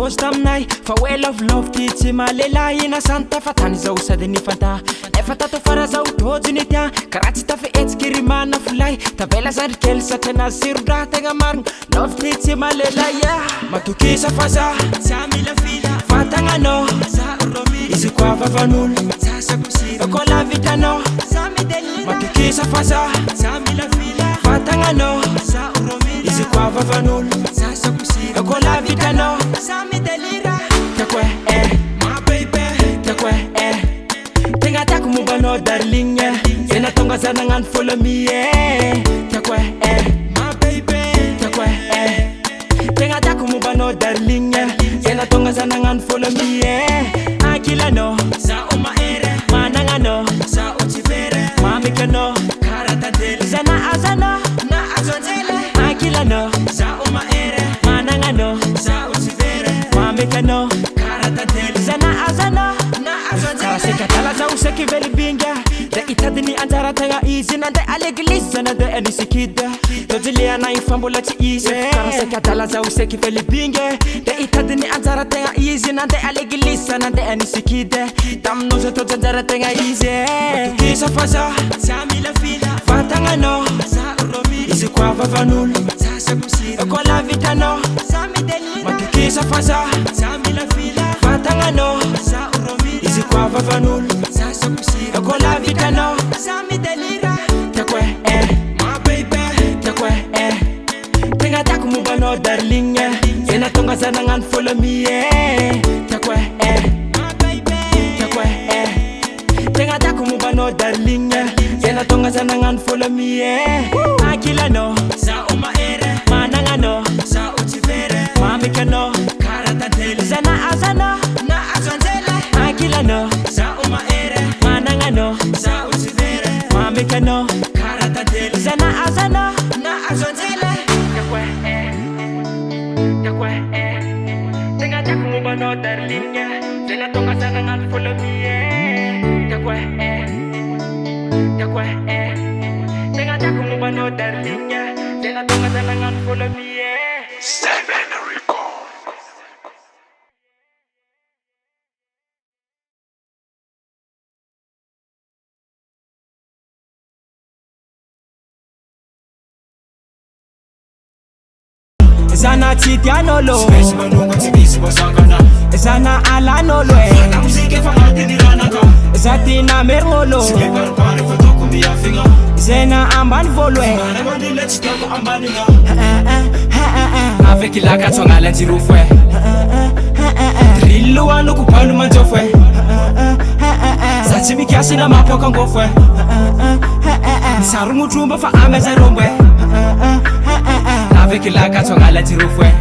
napozy taminay fa hoe love ty tsy malelahy nasany tafatany zao sady nifanta nefa tato fara zao dojony tia karaha tsy tafehetsiky ry mana folay tavela zandry kely satria nasiron-draha tegna marigny love ty tsy malelahy matokisa fa za tsy amila fila fatagnanao izy koa vavan'olo koa la vitanao matokisa fa za tsy amila fila fatagnanao izy koa vavan'olo koa la vitanao takwe my baby takwe tenga taku mubano darling ena tonga zanangan follow me takwe my baby takwe tenga taku mubano darling ena tonga zanangan follow me akila no sa uma ere mananga no sa uchivere mamika no karata dele zana azana na azonzele akila no sa uma ere mananga no sa uchivere mamika no karata dele zana azana na azonzele sekatala za useki veli binga da itadini anjara tanga izi nande aleglis zana de enisikida dojili ana infambola chi izi sekatala za useki veli binga da itadini anjara tanga izi nande aleglis zana de enisikida tamnoza to anjara tanga izi tukisa faza samila fila fatangano sa uromi izi kwa vavanul sa sakusira kwa la vitano samideli matukisa faza samila fila fatangano sa uromi izi kwa vavanul sa sakusira kwa la vitano samidelira takwe my baby takwe tenga taku mubano darling ena tonga zanangan follow me takwe my baby takwe tenga taku mubano darling ena tonga zanangan follow me akila no sa uma ere mananga no sa uchivere mamika no karata dele zana azana na azonzele akila no sa uma ere mananga no sa uchivere mamika no karata dele zana azana na azonzele takwe takwe tenga taku mubano darling ena tonga zanangan follow me takwe takwe tenga taku mubano darling ena tonga zanangan follow me Zana chitianolo Zana alanolo La musique fa matini ranaka Zatina merngolo Zena amban volo Avec la katsonga la tirufwe Drillo anu kupanu manjofwe Satimi kiasi na mapoka ngofwe Saru mutumba fa ameza rombwe Avec la katsonga la tirufwe